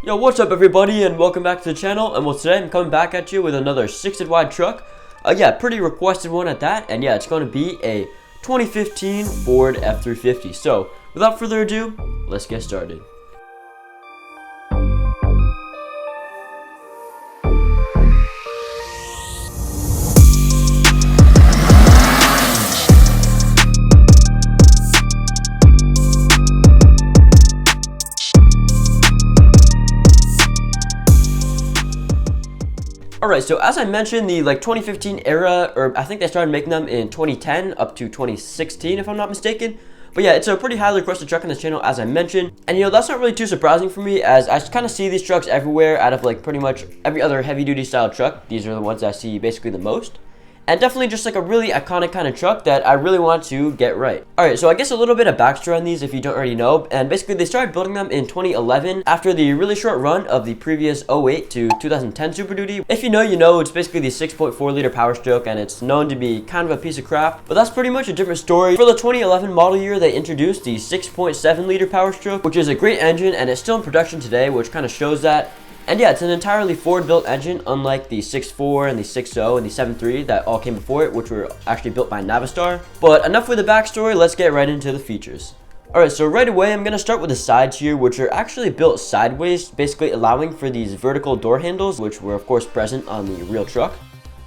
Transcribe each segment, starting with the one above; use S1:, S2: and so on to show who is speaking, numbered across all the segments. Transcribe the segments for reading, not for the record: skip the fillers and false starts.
S1: Yo, what's up everybody, and welcome back to the channel. And well, today I'm coming back at you with another 6 wide truck. Yeah, pretty requested one at that. And yeah, it's going to be a 2015 Ford F-350. So without further ado, let's get started. Alright, so as I mentioned, the 2015 era, or I think they started making them in 2010 up to 2016 if I'm not mistaken. But yeah, it's a pretty highly requested truck on this channel, as I mentioned. And that's not really too surprising for me, as I kind of see these trucks everywhere out of pretty much every other heavy duty style truck. These are the ones I see basically the most. And definitely just a really iconic kind of truck that I really want to get right. Alright, so I guess a little bit of backstory on these if you don't already know. And basically they started building them in 2011 after the really short run of the previous 08 to 2010 Super Duty. If you know, you know. It's basically the 6.4 liter Power Stroke, and it's known to be kind of a piece of crap. But that's pretty much a different story. For the 2011 model year, they introduced the 6.7 liter Power Stroke, which is a great engine, and it's still in production today, which kind of shows that. And yeah, it's an entirely Ford-built engine, unlike the 6.4 and the 6.0 and the 7.3 that all came before it, which were actually built by Navistar. But enough with the backstory, let's get right into the features. Alright, so right away, I'm going to start with the sides here, which are actually built sideways, basically allowing for these vertical door handles, which were of course present on the real truck.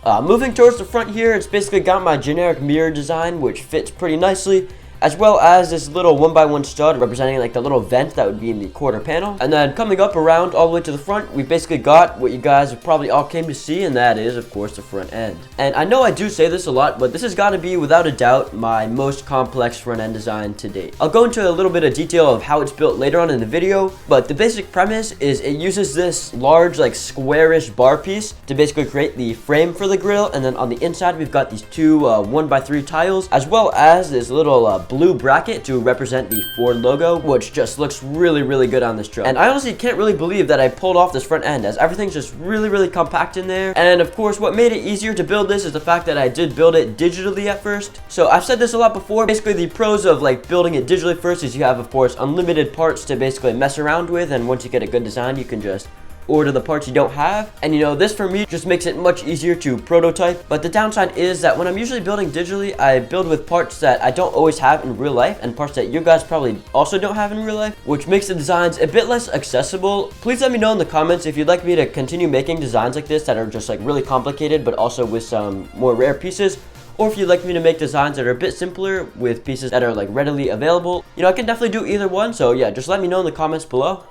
S1: Moving towards the front here, it's basically got my generic mirror design, which fits pretty nicely, as well as this little 1x1 stud representing the little vent that would be in the quarter panel. And then coming up around all the way to the front, we basically got what you guys have probably all came to see, and that is of course the front end. And I know I do say this a lot, but this has got to be without a doubt my most complex front end design to date. I'll go into a little bit of detail of how it's built later on in the video, but the basic premise is it uses this large squarish bar piece to basically create the frame for the grille, and then on the inside we've got these two 1x3 tiles, as well as this little blue bracket to represent the Ford logo, which just looks really good on this truck. And I honestly can't really believe that I pulled off this front end, as everything's just really compact in there. And of course, what made it easier to build this is the fact that I did build it digitally at first. So I've said this a lot before, basically the pros of building it digitally first is you have of course unlimited parts to basically mess around with, and once you get a good design you can just order the parts you don't have. And this for me just makes it much easier to prototype. But the downside is that when I'm usually building digitally, I build with parts that I don't always have in real life, and parts that you guys probably also don't have in real life, which makes the designs a bit less accessible. Please let me know in the comments if you'd like me to continue making designs like this that are just really complicated but also with some more rare pieces, or if you'd like me to make designs that are a bit simpler with pieces that are readily available. I can definitely do either one, so yeah, just let me know in the comments below.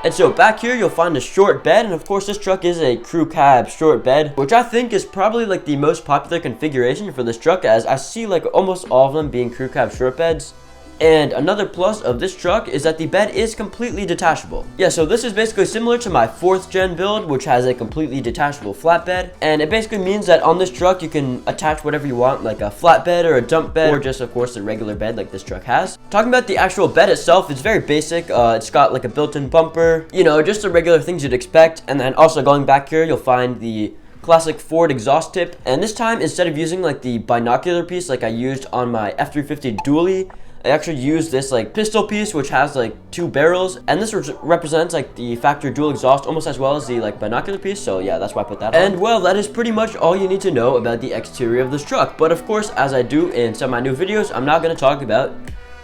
S1: And so back here you'll find a short bed, and of course this truck is a crew cab short bed, which I think is probably the most popular configuration for this truck, as I see almost all of them being crew cab short beds. And another plus of this truck is that the bed is completely detachable. Yeah, so this is basically similar to my 4th gen build, which has a completely detachable flatbed. And it basically means that on this truck you can attach whatever you want, like a flatbed or a dump bed, or just of course a regular bed like this truck has. Talking about the actual bed itself, it's very basic. It's got a built-in bumper, just the regular things you'd expect. And then also going back here, you'll find the classic Ford exhaust tip. And this time, instead of using the binocular piece like I used on my F-350 dually, I actually used this pistol piece, which has 2 barrels, and this represents the factory dual exhaust almost as well as the binocular piece. So yeah, that's why I put that on. And well, that is pretty much all you need to know about the exterior of this truck. But of course, as I do in some of my new videos, I'm now going to talk about,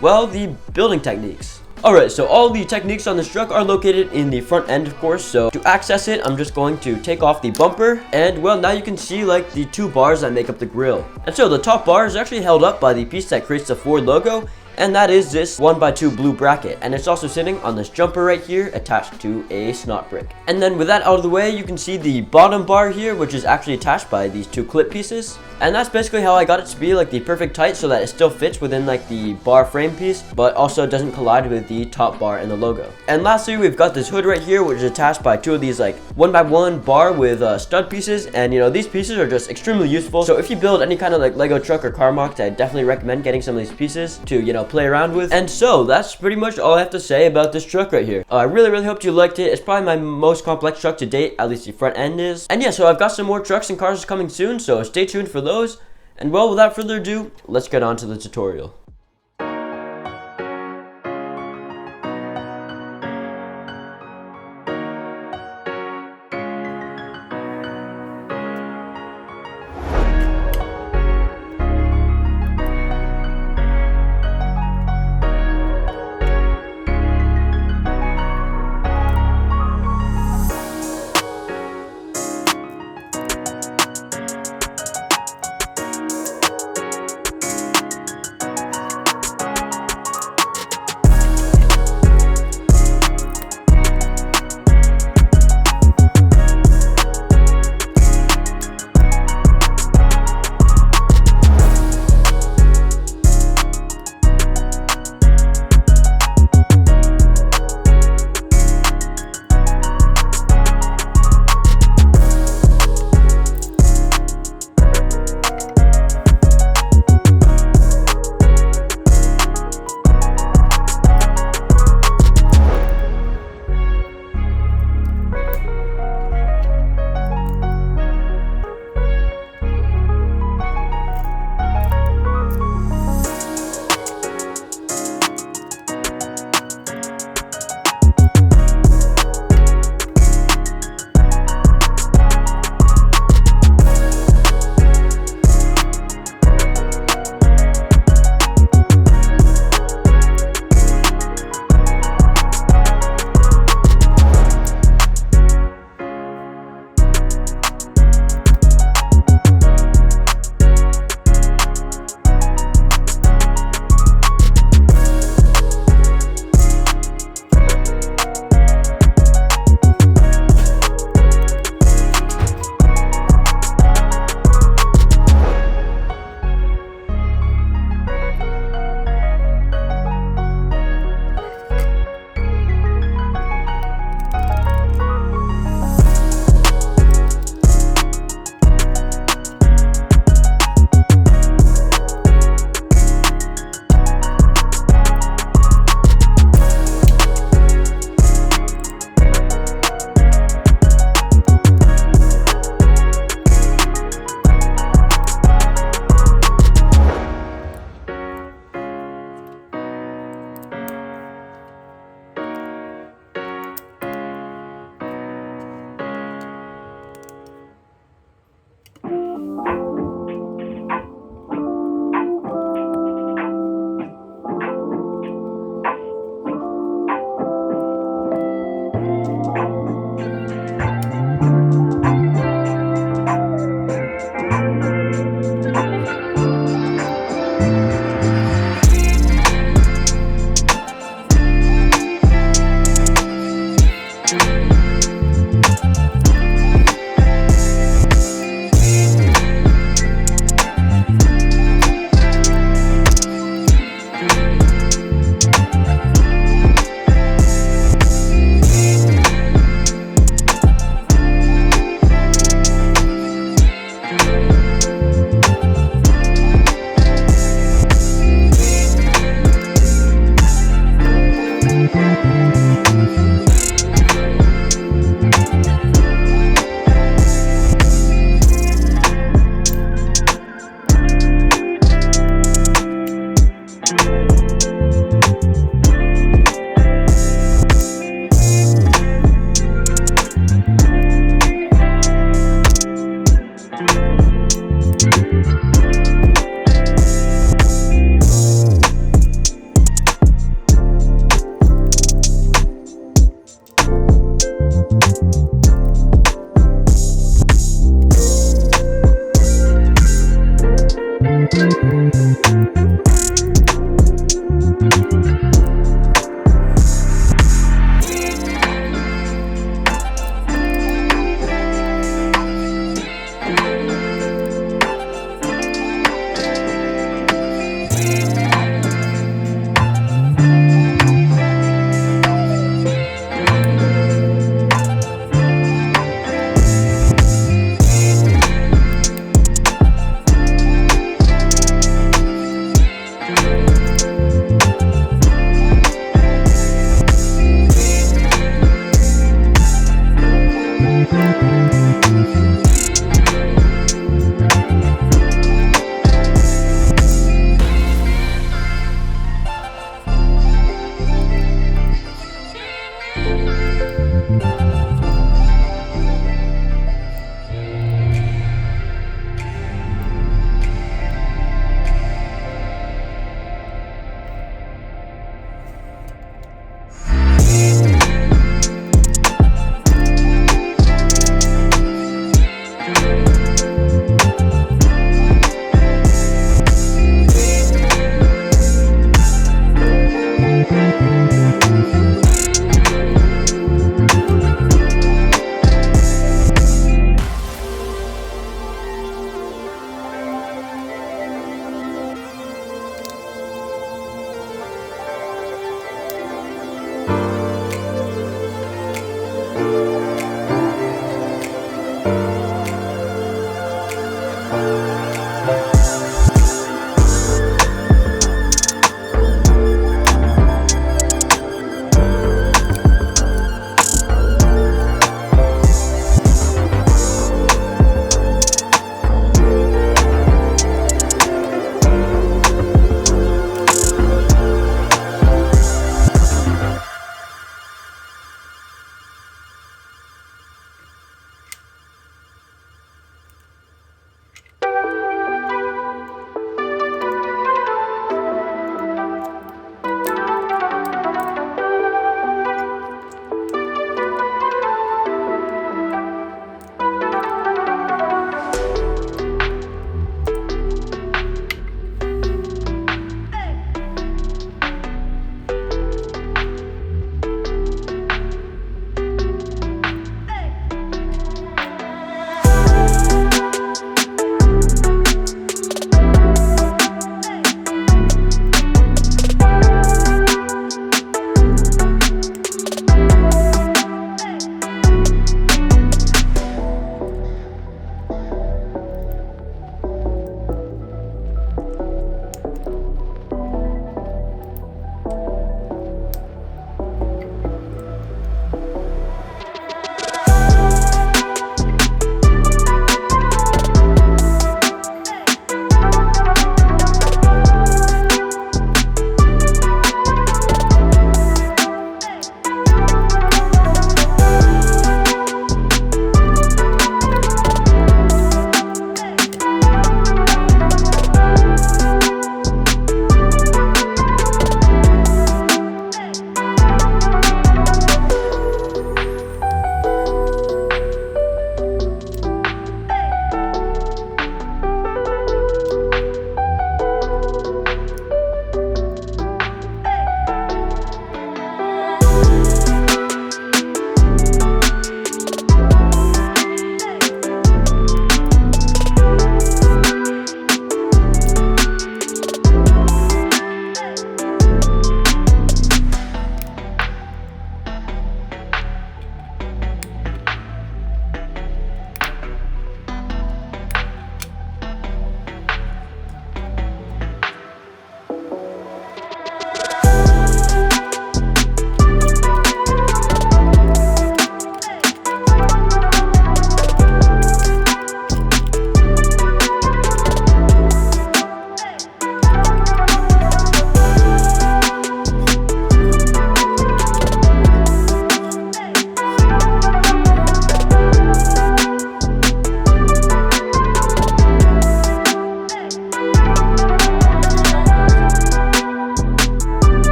S1: well, the building techniques. Alright, so all the techniques on this truck are located in the front end, of course. So to access it, I'm just going to take off the bumper, and well, now you can see the 2 bars that make up the grille. And so the top bar is actually held up by the piece that creates the Ford logo, and that is this 1x2 blue bracket, and it's also sitting on this jumper right here attached to a snot brick. And then with that out of the way, you can see the bottom bar here, which is actually attached by these 2 clip pieces. And that's basically how I got it to be the perfect height, so that it still fits within the bar frame piece, but also doesn't collide with the top bar and the logo. And lastly, we've got this hood right here, which is attached by 2 of these 1x1 bar with stud pieces. And these pieces are just extremely useful. So if you build any kind of Lego truck or car mock, I definitely recommend getting some of these pieces to play around with. And so that's pretty much all I have to say about this truck right here. I really hope you liked it. It's probably my most complex truck to date, at least the front end is. And yeah, so I've got some more trucks and cars coming soon, so stay tuned for those. And well, without further ado, let's get on to the tutorial.